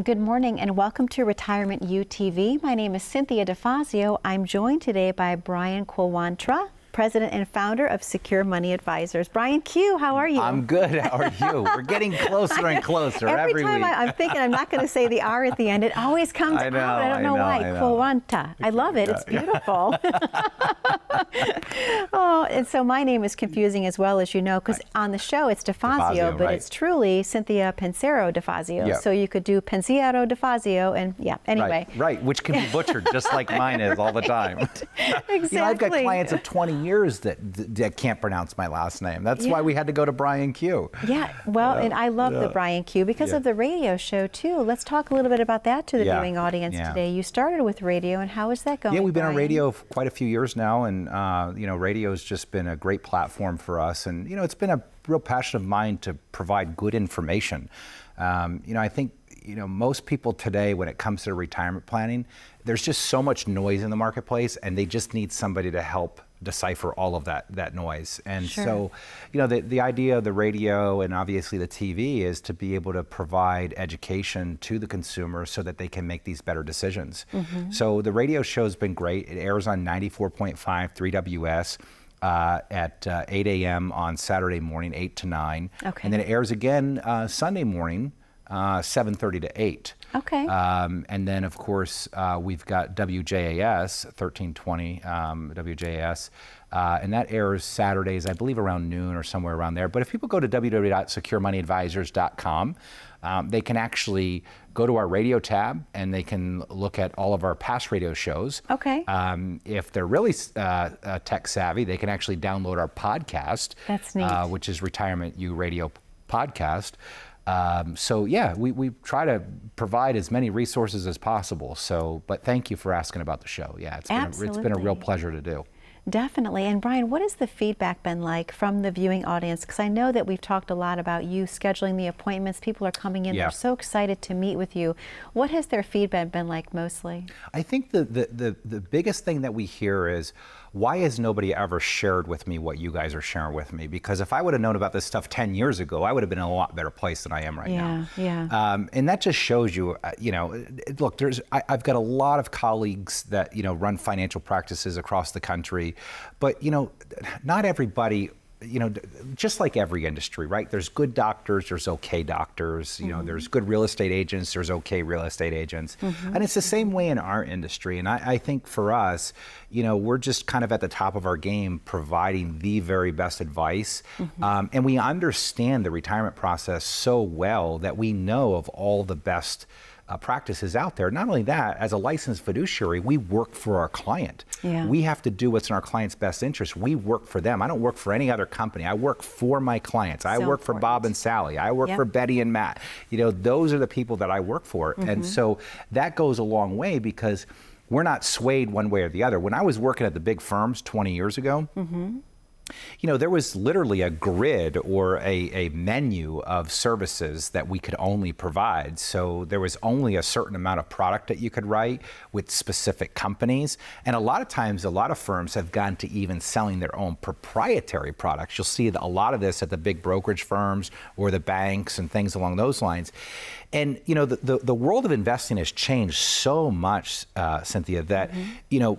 Good morning and welcome to Retirement UTV. My name is Cynthia DeFazio. I'm joined today by Brian Quaranta, President and Founder of Secure Money Advisors. Brian Q, how are you? I'm good. How are you? We're getting closer and closer every time week. I'm thinking I'm not going to say the R at the end. It always comes out. I don't know why. Quaranta. I love it. It's beautiful. Oh, and so my name is confusing as well, as you know, because on the show it's DeFazio, but it's truly Cynthia Pensero DeFazio. Yep. So you could do Pensiero DeFazio, and yeah. Anyway. Right. Which can be butchered just like mine is all the time. Exactly. You know, I've got clients of 20 years that can't pronounce my last name. That's why we had to go to Brian Q. Yeah, well, and I love the Brian Q because of the radio show too. Let's talk a little bit about that to the viewing audience today. You started with radio, and how is that going? Yeah, we've been Brian? on radio for quite a few years now, and you know, radio's just been a great platform for us, and you know, it's been a real passion of mine to provide good information. You know, I think most people today, when it comes to retirement planning, there's just so much noise in the marketplace, and they just need somebody to help decipher all of that noise. And so, you know, the idea of the radio and obviously the TV is to be able to provide education to the consumer so that they can make these better decisions. So the radio show's been great. It airs on 94.5 3WS. At 8 a.m. on Saturday morning, 8 to 9. Okay. And then it airs again Sunday morning, 7:30 to 8. Okay. And then, of course, we've got WJAS, 1320 WJAS, and that airs Saturdays, I believe, around noon or somewhere around there. But if people go to www.securemoneyadvisors.com, they can actually go to our radio tab and they can look at all of our past radio shows. Okay. If they're really tech savvy, they can actually download our podcast. That's neat. Which is Retirement U Radio Podcast. So yeah, we try to provide as many resources as possible. So, but thank you for asking about the show. Yeah, it's been a real pleasure to do. Definitely. And Brian, what has the feedback been like from the viewing audience? Because I know that we've talked a lot about you scheduling the appointments. People are coming in. They're so excited to meet with you. What has their feedback been like mostly? I think the biggest thing that we hear is, why has nobody ever shared with me what you guys are sharing with me? Because if I would have known about this stuff 10 years ago, I would have been in a lot better place than I am right now. Yeah. And that just shows you, you know, look, I've got a lot of colleagues that, run financial practices across the country, but, not everybody, just like every industry, right? There's good doctors, there's okay doctors, there's good real estate agents, there's okay real estate agents. And it's the same way in our industry. And I think for us, we're just kind of at the top of our game providing the very best advice. And we understand the retirement process so well that we know of all the best practices out there. Not only that, as a licensed fiduciary, we work for our client. We have to do what's in our client's best interest. We work for them. I don't work for any other company. I work for my clients. I work for Bob and Sally. I work for Betty and Matt. Those are the people that I work for. And so that goes a long way because we're not swayed one way or the other. When I was working at the big firms 20 years ago, there was literally a grid or a menu of services that we could only provide. So there was only a certain amount of product that you could write with specific companies. And a lot of times, a lot of firms have gone to even selling their own proprietary products. You'll see a lot of this at the big brokerage firms or the banks and things along those lines. And, the world of investing has changed so much, Cynthia, that,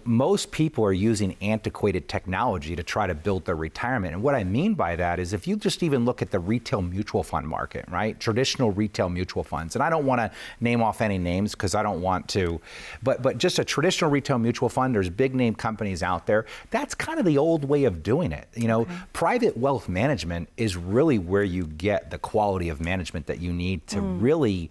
most people are using antiquated technology to try to build their retirement. And what I mean by that is if you just even look at the retail mutual fund market, right? Traditional retail mutual funds. And I don't want to name off any names because I don't want to, but just a traditional retail mutual fund, there's big name companies out there. That's kind of the old way of doing it. Private wealth management is really where you get the quality of management that you need to really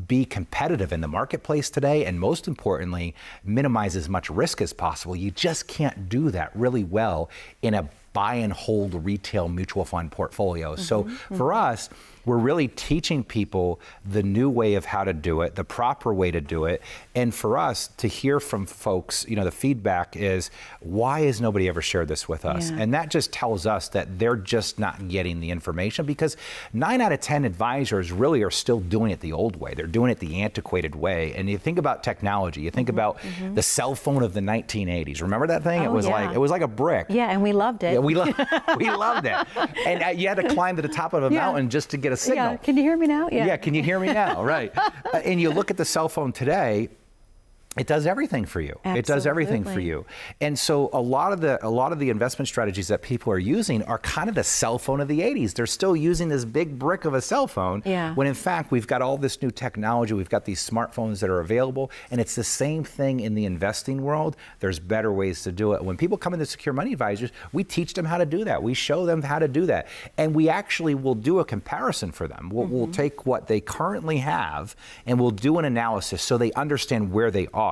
be competitive in the marketplace today, and most importantly, minimize as much risk as possible. You just can't do that really well in a buy and hold retail mutual fund portfolio. So for us, we're really teaching people the new way of how to do it, the proper way to do it. And for us to hear from folks, the feedback is, why has nobody ever shared this with us? And that just tells us that they're just not getting the information, because 9 out of 10 advisors really are still doing it the old way. They're doing it the antiquated way. And you think about technology, you think about the cell phone of the 1980s. Remember that thing? It was like a brick. Yeah, and we loved it. We loved it. And you had to climb to the top of a mountain just to get a signal. Yeah. Can you hear me now? Yeah, can you hear me now? Right. And you look at the cell phone today, it does everything for you. Absolutely. It does everything for you. And so a lot of the investment strategies that people are using are kind of the cell phone of the 80s. They're still using this big brick of a cell phone, when in fact we've got all this new technology. We've got these smartphones that are available, and it's the same thing in the investing world. There's better ways to do it. When people come into Secure Money Advisors, we teach them how to do that. We show them how to do that. And we actually will do a comparison for them. We'll take what they currently have and we'll do an analysis so they understand where they are.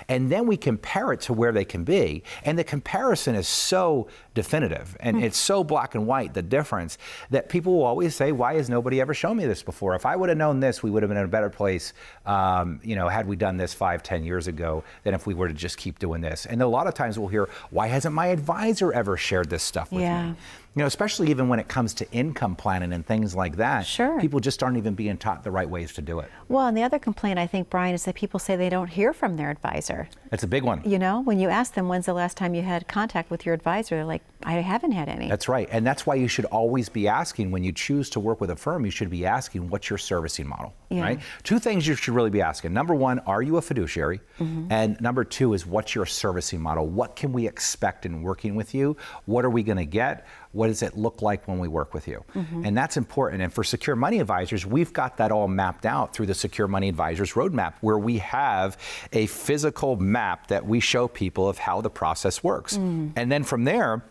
And then we compare it to where they can be. And the comparison is so definitive and it's so black and white, the difference, that people will always say, why has nobody ever shown me this before? If I would have known this, we would have been in a better place, had we done this 5-10 years ago than if we were to just keep doing this. And a lot of times we'll hear, why hasn't my advisor ever shared this stuff with me? Especially even when it comes to income planning and things like that, people just aren't even being taught the right ways to do it. Well, and the other complaint, I think, Brian, is that people say they don't hear from their advisor. That's a big one. When you ask them, when's the last time you had contact with your advisor, they're like, I haven't had any. That's right. And that's why you should always be asking, when you choose to work with a firm, you should be asking, what's your servicing model, right? 2 things you should really be asking. Number 1, are you a fiduciary? And number 2 is, what's your servicing model? What can we expect in working with you? What are we going to get? What does it look like when we work with you? And that's important. And for Secure Money Advisors, we've got that all mapped out through the Secure Money Advisors Roadmap, where we have a physical map that we show people of how the process works. And then from there,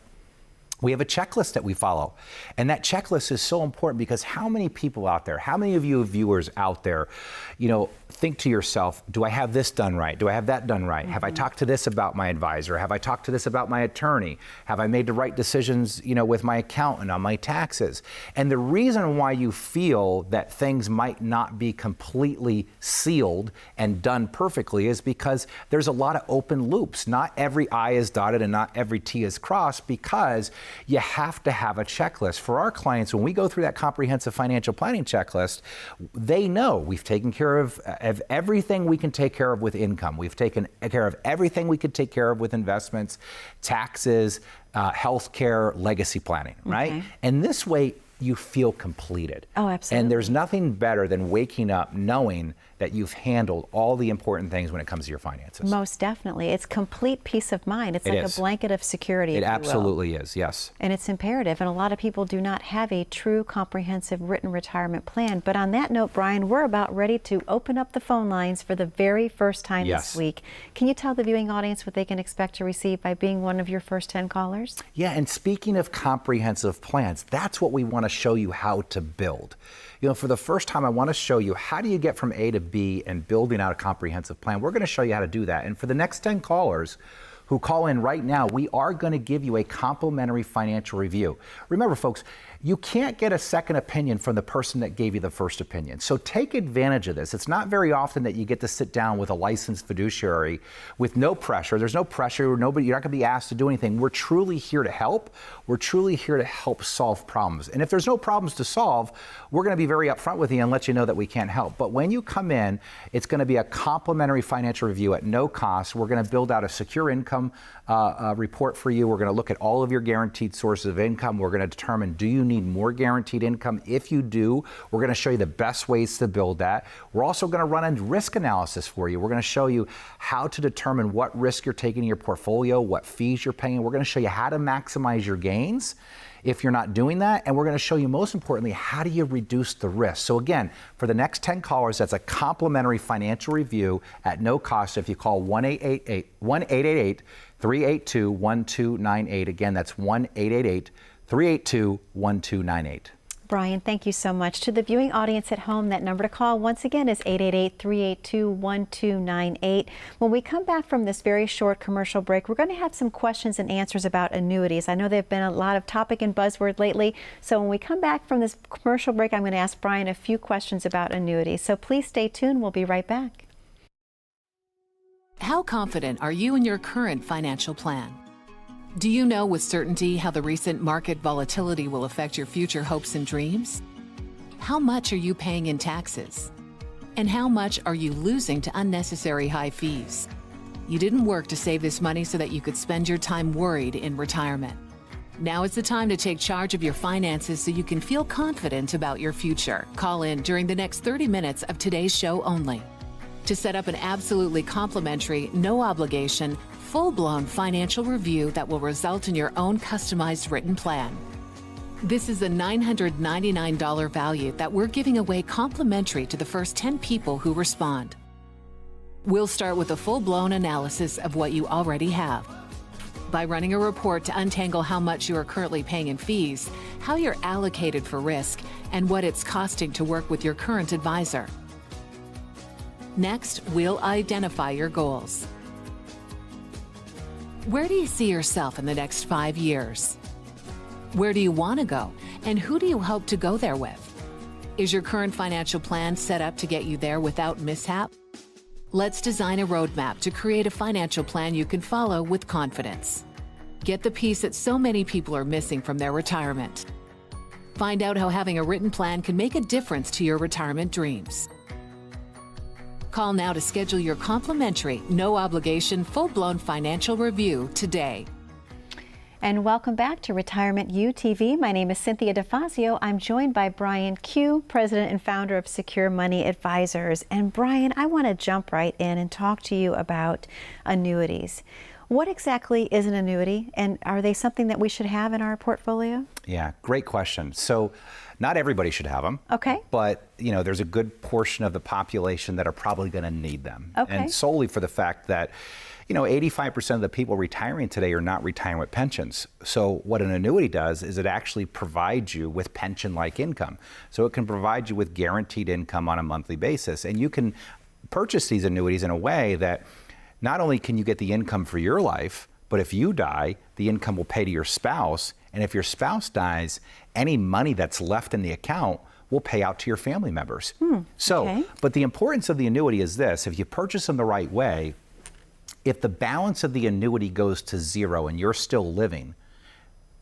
we have a checklist that we follow. And that checklist is so important, because how many people out there, how many of you viewers out there, think to yourself, do I have this done right? Do I have that done right? Have I talked to this about my advisor? Have I talked to this about my attorney? Have I made the right decisions, with my accountant on my taxes? And the reason why you feel that things might not be completely sealed and done perfectly is because there's a lot of open loops. Not every I is dotted and not every T is crossed, because you have to have a checklist. For our clients, when we go through that comprehensive financial planning checklist, they know we've taken care of everything we can take care of with income. We've taken care of everything we could take care of with investments, taxes, healthcare, legacy planning, right? And this way, you feel completed. Oh, absolutely. And there's nothing better than waking up knowing that you've handled all the important things when it comes to your finances. Most definitely. It's complete peace of mind. It's like a blanket of security. It absolutely is, yes. And it's imperative. And a lot of people do not have a true comprehensive written retirement plan. But on that note, Brian, we're about ready to open up the phone lines for the very first time this week. Can you tell the viewing audience what they can expect to receive by being one of your first 10 callers? Yeah, and speaking of comprehensive plans, that's what we want to show you how to build. For the first time, I want to show you, how do you get from A to B and building out a comprehensive plan? We're going to show you how to do that. And for the next 10 callers who call in right now, we are going to give you a complimentary financial review. Remember, folks, you can't get a second opinion from the person that gave you the first opinion. So take advantage of this. It's not very often that you get to sit down with a licensed fiduciary with no pressure. There's no pressure. You're not going to be asked to do anything. We're truly here to help. We're truly here to help solve problems. And if there's no problems to solve, we're going to be very upfront with you and let you know that we can't help. But when you come in, it's going to be a complimentary financial review at no cost. We're going to build out a secure income report for you. We're going to look at all of your guaranteed sources of income. We're going to determine, do you need more guaranteed income? If you do, we're going to show you the best ways to build that. We're also going to run a risk analysis for you. We're going to show you how to determine what risk you're taking in your portfolio, what fees you're paying. We're going to show you how to maximize your gains if you're not doing that. And we're going to show you, most importantly, how do you reduce the risk? So again, for the next 10 callers, that's a complimentary financial review at no cost if you call 1-888-382-1298. Again, that's 1-888-382-1298. Brian, thank you so much. To the viewing audience at home, that number to call once again is 888-382-1298. When we come back from this very short commercial break, we're going to have some questions and answers about annuities. I know they've been a lot of topic and buzzword lately, so when we come back from this commercial break, I'm going to ask Brian a few questions about annuities. So please stay tuned. We'll be right back. How confident are you in your current financial plan? Do you know with certainty how the recent market volatility will affect your future hopes and dreams? How much are you paying in taxes? And how much are you losing to unnecessary high fees? You didn't work to save this money so that you could spend your time worried in retirement. Now is the time to take charge of your finances so you can feel confident about your future. Call in during the next 30 minutes of today's show only to set up an absolutely complimentary, no obligation, full-blown financial review that will result in your own customized written plan. This is a $999 value that we're giving away complimentary to the first 10 people who respond. We'll start with a full-blown analysis of what you already have by running a report to untangle how much you are currently paying in fees, how you're allocated for risk, and what it's costing to work with your current advisor. Next, we'll identify your goals. Where do you see yourself in the next 5 years? Where do you want to go, and who do you hope to go there with? Is your current financial plan set up to get you there without mishap? Let's design a roadmap to create a financial plan you can follow with confidence. Get the piece that so many people are missing from their retirement. Find out how having a written plan can make a difference to your retirement dreams. Call now to schedule your complimentary, no obligation, full-blown financial review today. And welcome back to Retirement U TV. My name is Cynthia DeFazio. I'm joined by Brian Q, President and Founder of Secure Money Advisors. And Brian, I want to jump right in and talk to you about annuities. What exactly is an annuity, and are they something that we should have in our portfolio? Yeah, great question. So not everybody should have them. Okay. But, there's a good portion of the population that are probably going to need them. Okay. And solely for the fact that 85% of the people retiring today are not retiring with pensions. So what an annuity does is it actually provides you with pension-like income. So it can provide you with guaranteed income on a monthly basis. And you can purchase these annuities in a way that not only can you get the income for your life, but if you die, the income will pay to your spouse. And if your spouse dies, any money that's left in the account will pay out to your family members. But the importance of the annuity is this: if you purchase them the right way, if the balance of the annuity goes to zero and you're still living,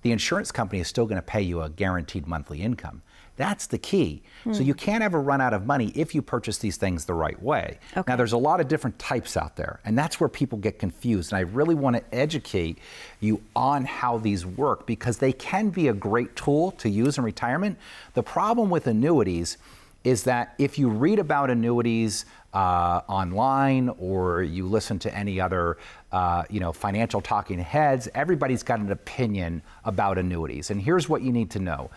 the insurance company is still going to pay you a guaranteed monthly income. That's the key. So you can't ever run out of money if you purchase these things the right way. Now, there's a lot of different types out there, and that's where people get confused. And I really want to educate you on how these work, because they can be a great tool to use in retirement. The problem with annuities is that if you read about annuities online, or you listen to any other financial talking heads, everybody's got an opinion about annuities. And here's what you need to know.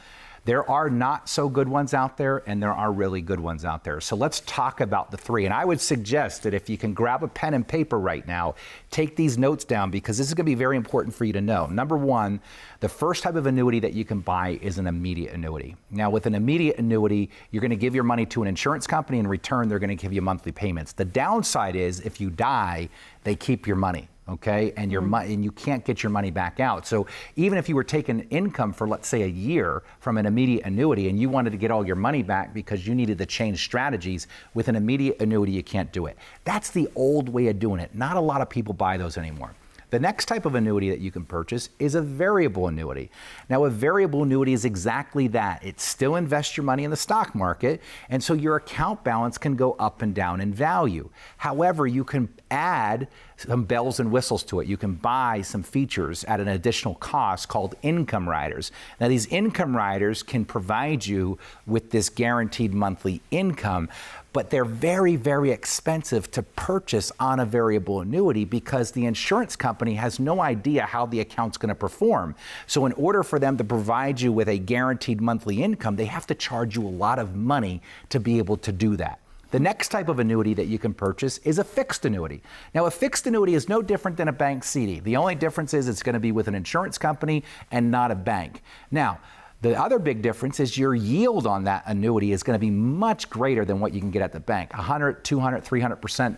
There are not so good ones out there, and there are really good ones out there. So let's talk about the three. And I would suggest that if you can grab a pen and paper right now, take these notes down, because this is going to be very important for you to know. Number one, the first type of annuity that you can buy is an immediate annuity. Now, with an immediate annuity, you're going to give your money to an insurance company. In return, they're going to give you monthly payments. The downside is if you die, they keep your money. Okay, and and you can't get your money back out. So even if you were taking income for, let's say, a year from an immediate annuity, and you wanted to get all your money back because you needed to change strategies, with an immediate annuity, you can't do it. That's the old way of doing it. Not a lot of people buy those anymore. The next type of annuity that you can purchase is a variable annuity. Now, a variable annuity is exactly that. It still invests your money in the stock market, and so your account balance can go up and down in value. However, you can add some bells and whistles to it. You can buy some features at an additional cost called income riders. Now, these income riders can provide you with this guaranteed monthly income, but they're very, very expensive to purchase on a variable annuity, because the insurance company has no idea how the account's going to perform. So in order for them to provide you with a guaranteed monthly income, they have to charge you a lot of money to be able to do that. The next type of annuity that you can purchase is a fixed annuity. Now, a fixed annuity is no different than a bank CD. The only difference is it's going to be with an insurance company and not a bank. Now, the other big difference is your yield on that annuity is going to be much greater than what you can get at the bank. 100, 200, 300%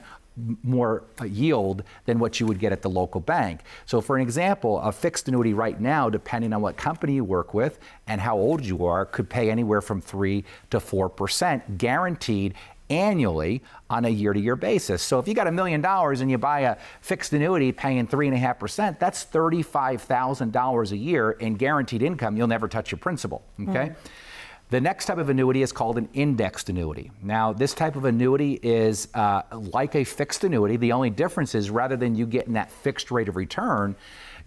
more yield than what you would get at the local bank. So for an example, a fixed annuity right now, depending on what company you work with and how old you are, could pay anywhere from 3 to 4% guaranteed annually on a year-to-year basis. So if you got $1 million and you buy a fixed annuity paying 3.5%, that's $35,000 a year in guaranteed income. You'll never touch your principal, okay? The next type of annuity is called an indexed annuity. Now, this type of annuity is like a fixed annuity. The only difference is, rather than you getting that fixed rate of return,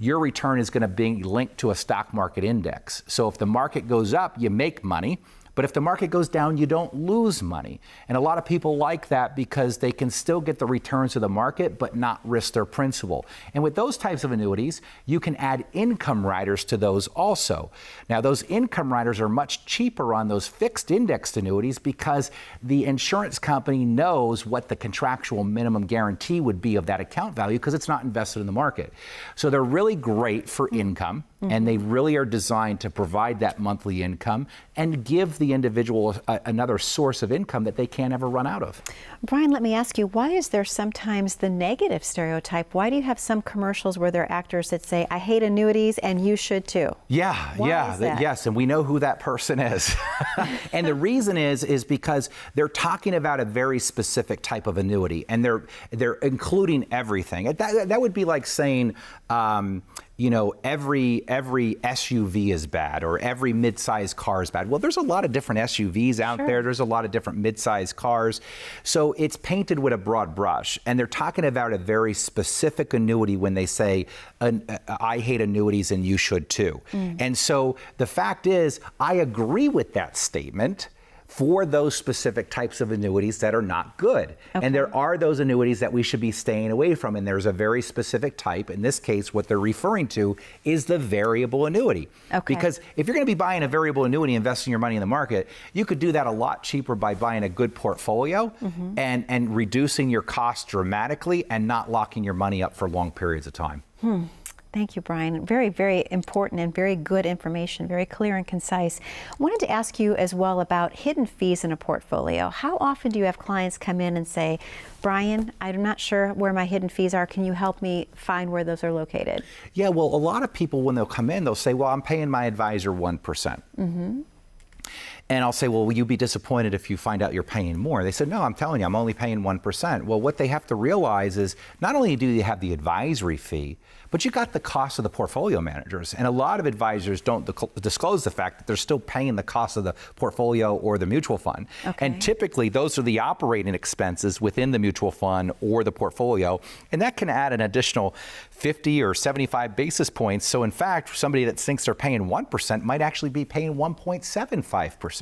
your return is going to be linked to a stock market index. So if the market goes up, you make money. But if the market goes down, you don't lose money. And a lot of people like that because they can still get the returns of the market, but not risk their principal. And with those types of annuities, you can add income riders to those also. Now, those income riders are much cheaper on those fixed indexed annuities because the insurance company knows what the contractual minimum guarantee would be of that account value because it's not invested in the market. So they're really great for income. And they really are designed to provide that monthly income and give the individual another source of income that they can't ever run out of. Brian, let me ask you, why is there sometimes the negative stereotype? Why do you have some commercials where there are actors that say, I hate annuities and you should too? Yes, and we know who that person is. And the reason is because they're talking about a very specific type of annuity, and they're including everything. That would be like saying, every SUV is bad or every mid-sized car is bad. Well, there's a lot of different SUVs out there. There's a lot of different mid-sized cars. So it's painted with a broad brush. And they're talking about a very specific annuity when they say, I hate annuities and you should too. And so the fact is, I agree with that statement for those specific types of annuities that are not good. Okay. And there are those annuities that we should be staying away from, and there's a very specific type. In this case, what they're referring to is the variable annuity. Okay. Because if you're going to be buying a variable annuity, investing your money in the market, you could do that a lot cheaper by buying a good portfolio and reducing your costs dramatically and not locking your money up for long periods of time. Thank you, Brian. Very, very important and very good information, very clear and concise. I wanted to ask you as well about hidden fees in a portfolio. How often do you have clients come in and say, Brian, I'm not sure where my hidden fees are. Can you help me find where those are located? Yeah, well, a lot of people, when they'll come in, they'll say, well, I'm paying my advisor 1%. And I'll say, well, will you be disappointed if you find out you're paying more? They said, no, I'm telling you, I'm only paying 1%. Well, what they have to realize is not only do you have the advisory fee, but you got the cost of the portfolio managers. And a lot of advisors don't disclose the fact that they're still paying the cost of the portfolio or the mutual fund. Okay. And typically, those are the operating expenses within the mutual fund or the portfolio. And that can add an additional 50 or 75 basis points. So in fact, somebody that thinks they're paying 1% might actually be paying 1.75%.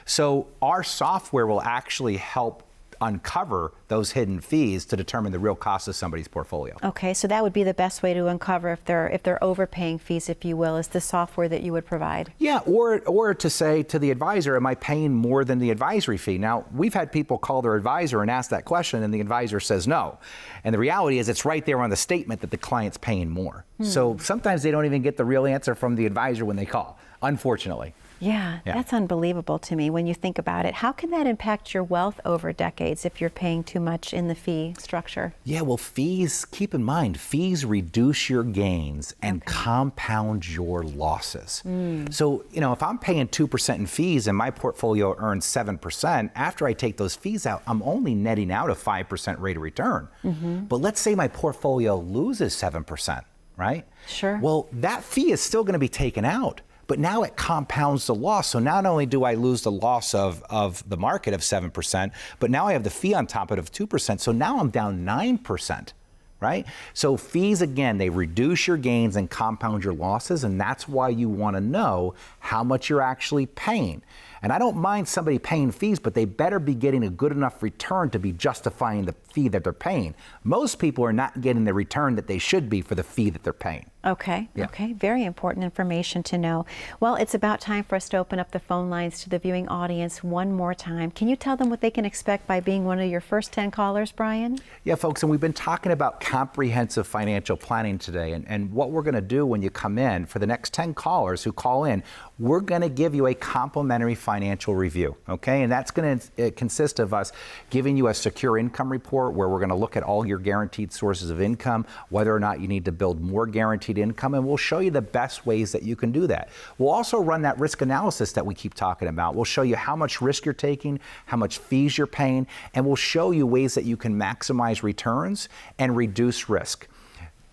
So our software will actually help uncover those hidden fees to determine the real cost of somebody's portfolio. Okay, so that would be the best way to uncover if they're overpaying fees, if you will, is the software that you would provide. Yeah, or to say to the advisor, am I paying more than the advisory fee? Now, we've had people call their advisor and ask that question, and the advisor says no. And the reality is it's right there on the statement that the client's paying more. So sometimes they don't even get the real answer from the advisor when they call, unfortunately. Yeah, that's unbelievable to me when you think about it. How can that impact your wealth over decades if you're paying too much in the fee structure? Yeah, well, fees, keep in mind, fees reduce your gains and compound your losses. So, if I'm paying 2% in fees and my portfolio earns 7%, after I take those fees out, I'm only netting out a 5% rate of return. But let's say my portfolio loses 7%, right? Sure. Well, that fee is still going to be taken out. But now it compounds the loss. So not only do I lose the loss of the market of 7%, but now I have the fee on top of it of 2%. So now I'm down 9%, right? So fees, again, they reduce your gains and compound your losses. And that's why you want to know how much you're actually paying. And I don't mind somebody paying fees, but they better be getting a good enough return to be justifying the fee that they're paying. Most people are not getting the return that they should be for the fee that they're paying. Okay, okay, very important information to know. Well, it's about time for us to open up the phone lines to the viewing audience one more time. Can you tell them what they can expect by being one of your first 10 callers, Brian? Yeah, folks, and we've been talking about comprehensive financial planning today, and what we're going to do when you come in, for the next 10 callers who call in, we're going to give you a complimentary financial review, okay? And that's going to consist of us giving you a secure income report where we're going to look at all your guaranteed sources of income, whether or not you need to build more guaranteed income, and we'll show you the best ways that you can do that. We'll also run that risk analysis that we keep talking about. We'll show you how much risk you're taking, how much fees you're paying, and we'll show you ways that you can maximize returns and reduce risk.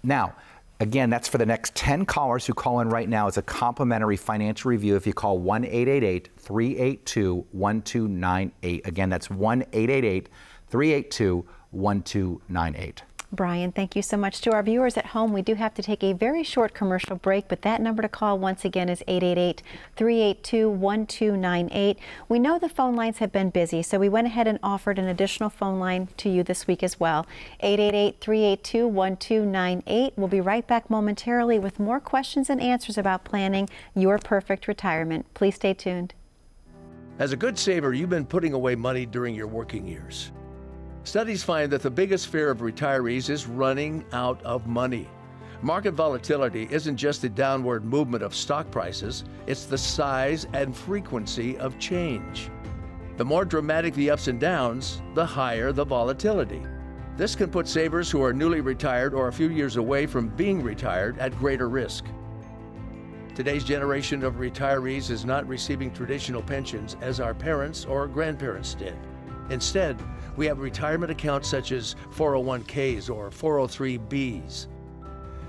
Now, again, that's for the next 10 callers who call in right now. It's a complimentary financial review if you call 1-888-382-1298. Again, that's 1-888-382-1298. Brian, thank you so much. To our viewers at home, we do have to take a very short commercial break, but that number to call once again is 888-382-1298. We know the phone lines have been busy, so we went ahead and offered an additional phone line to you this week as well. 888-382-1298. We'll be right back momentarily with more questions and answers about planning your perfect retirement. Please stay tuned. As a good saver, you've been putting away money during your working years. Studies find that the biggest fear of retirees is running out of money. Market volatility isn't just the downward movement of stock prices, it's the size and frequency of change. The more dramatic the ups and downs, the higher the volatility. This can put savers who are newly retired or a few years away from being retired at greater risk. Today's generation of retirees is not receiving traditional pensions as our parents or grandparents did. Instead, we have retirement accounts such as 401ks or 403bs.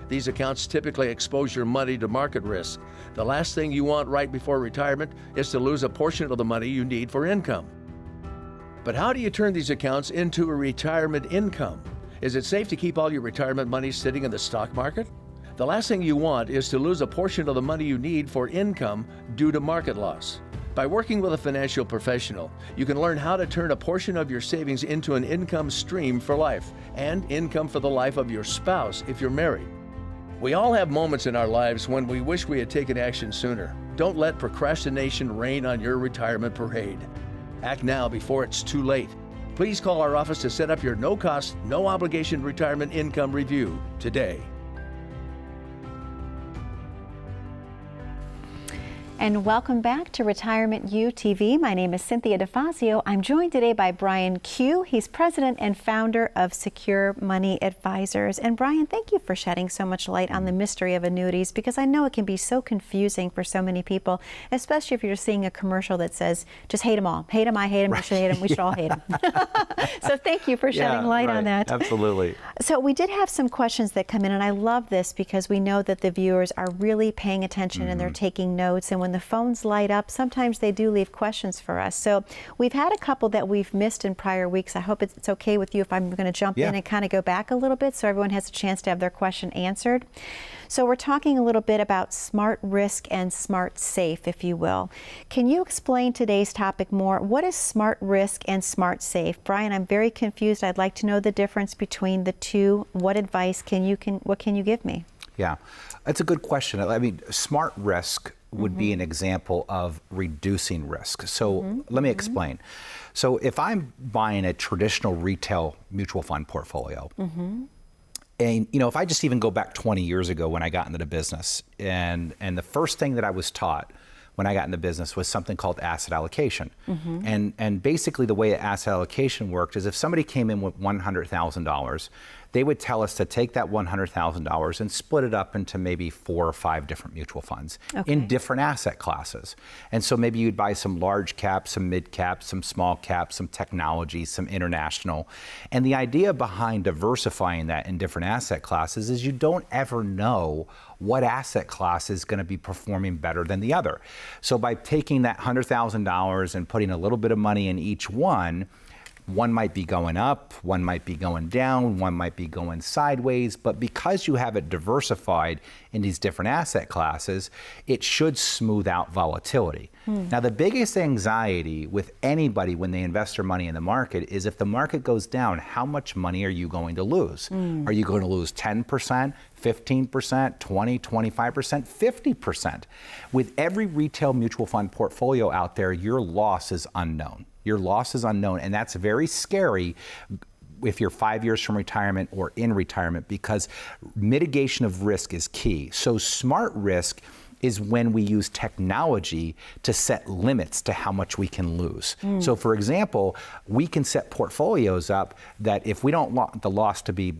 These accounts typically expose your money to market risk. The last thing you want right before retirement is to lose a portion of the money you need for income. But how do you turn these accounts into a retirement income? Is it safe to keep all your retirement money sitting in the stock market? The last thing you want is to lose a portion of the money you need for income due to market loss. By working with a financial professional, you can learn how to turn a portion of your savings into an income stream for life and income for the life of your spouse if you're married. We all have moments in our lives when we wish we had taken action sooner. Don't let procrastination reign on your retirement parade. Act now before it's too late. Please call our office to set up your no-cost, no-obligation retirement income review today. And welcome back to Retirement U TV. My name is Cynthia DeFazio. I'm joined today by Brian Q. He's president and founder of Secure Money Advisors. And Brian, thank you for shedding so much light on the mystery of annuities, because I know it can be so confusing for so many people, especially if you're seeing a commercial that says, just hate them all. Hate them, I hate them, you should hate them, we should all hate them. So thank you for shedding light on that. Absolutely. So we did have some questions that come in, and I love this because we know that the viewers are really paying attention and they're taking notes. And when the phones light up, sometimes they do leave questions for us. So we've had a couple that we've missed in prior weeks. I hope it's okay with you if I'm going to jump in and kind of go back a little bit so everyone has a chance to have their question answered. So we're talking a little bit about smart risk and smart safe, if you will. Can you explain today's topic more? What is smart risk and smart safe? Brian, I'm very confused. I'd like to know the difference between the two. What advice what can you give me? Yeah, that's a good question. I mean, smart risk would be an example of reducing risk. So let me explain. So if I'm buying a traditional retail mutual fund portfolio, and if I just even go back 20 years ago when I got into the business, and the first thing that I was taught when I got in the business was something called asset allocation. And basically the way asset allocation worked is if somebody came in with $100,000, they would tell us to take that $100,000 and split it up into maybe 4 or 5 different mutual funds in different asset classes. And so maybe you'd buy some large cap, some mid cap, some small cap, some technology, some international. And the idea behind diversifying that in different asset classes is you don't ever know what asset class is going to be performing better than the other. So by taking that $100,000 and putting a little bit of money in each one might be going up, one might be going down, one might be going sideways, but because you have it diversified in these different asset classes, it should smooth out volatility. Now, the biggest anxiety with anybody when they invest their money in the market is if the market goes down, how much money are you going to lose? Are you going to lose 10%, 15%, 20, 25%, 50%? With every retail mutual fund portfolio out there, your loss is unknown. Your loss is unknown, and that's very scary if you're 5 years from retirement or in retirement, because mitigation of risk is key. So smart risk is when we use technology to set limits to how much we can lose. So for example, we can set portfolios up that if we don't want the loss to be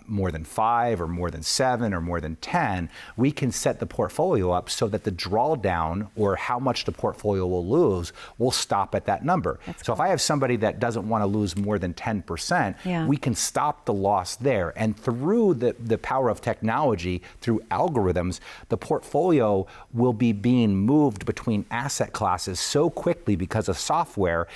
more than 5 or more than 7 or more than 10, we can set the portfolio up so that the drawdown or how much the portfolio will lose will stop at that number. So if I have somebody that doesn't want to lose more than 10%, we can stop the loss there. And through the power of technology, through algorithms, the portfolio will be being moved between asset classes so quickly because of software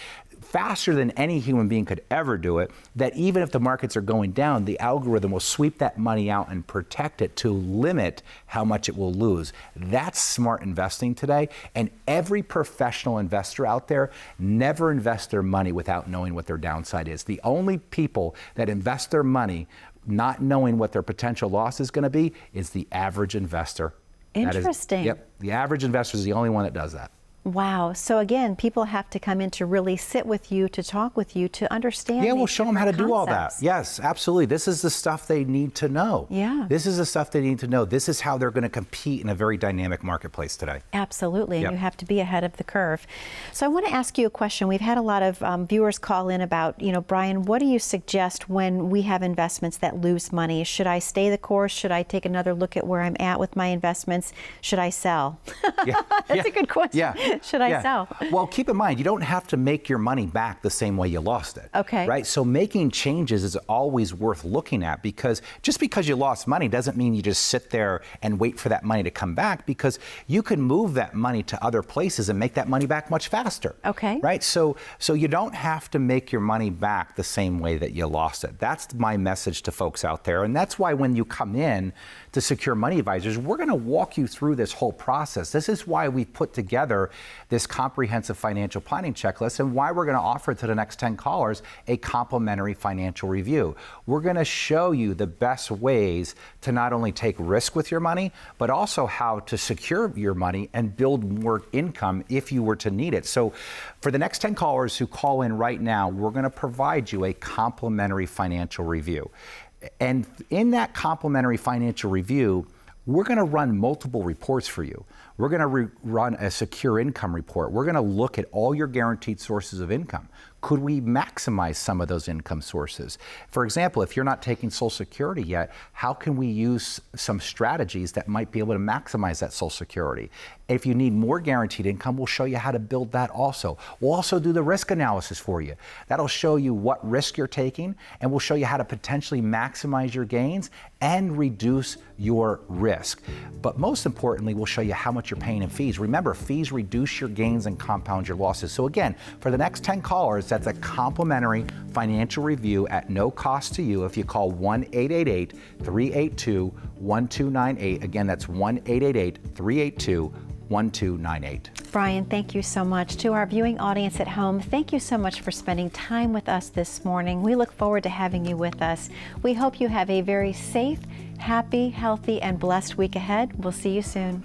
faster than any human being could ever do it, that even if the markets are going down, the algorithm will sweep that money out and protect it to limit how much it will lose. That's smart investing today. And every professional investor out there never invests their money without knowing what their downside is. The only people that invest their money not knowing what their potential loss is going to be is the average investor. Interesting. Yep. The average investor is the only one that does that. Wow. So again, people have to come in to really sit with you, to talk with you, to understand. Yeah, we'll show them how to do all that. concepts. Yes, absolutely. This is the stuff they need to know. Yeah. This is the stuff they need to know. This is how they're going to compete in a very dynamic marketplace today. Absolutely. And Yep. you have to be ahead of the curve. So I want to ask you a question. We've had a lot of viewers call in about, Brian, what do you suggest when we have investments that lose money? Should I stay the course? Should I take another look at where I'm at with my investments? Should I sell? Yeah. That's a good question. Yeah. Should I sell? Well, keep in mind, you don't have to make your money back the same way you lost it. Okay. Right? So making changes is always worth looking at, because just because you lost money doesn't mean you just sit there and wait for that money to come back, because you can move that money to other places and make that money back much faster. Okay. Right? So you don't have to make your money back the same way that you lost it. That's my message to folks out there. And that's why when you come in to Secure Money Advisors, we're going to walk you through this whole process. This is why we put together this comprehensive financial planning checklist, and why we're going to offer to the next 10 callers a complimentary financial review. We're going to show you the best ways to not only take risk with your money, but also how to secure your money and build more income if you were to need it. So for the next 10 callers who call in right now, we're going to provide you a complimentary financial review. And in that complimentary financial review, we're going to run multiple reports for you. We're going to run a secure income report. We're going to look at all your guaranteed sources of income. Could we maximize some of those income sources? For example, if you're not taking Social Security yet, how can we use some strategies that might be able to maximize that Social Security? If you need more guaranteed income, we'll show you how to build that also. We'll also do the risk analysis for you. That'll show you what risk you're taking, and we'll show you how to potentially maximize your gains and reduce your risk. But most importantly, we'll show you how much you're paying in fees. Remember, fees reduce your gains and compound your losses. So again, for the next 10 callers, that's a complimentary financial review at no cost to you if you call 1-888-382-1298. Again, that's 1-888-382-1298. Brian, thank you so much. To our viewing audience at home, thank you so much for spending time with us this morning. We look forward to having you with us. We hope you have a very safe, happy, healthy, and blessed week ahead. We'll see you soon.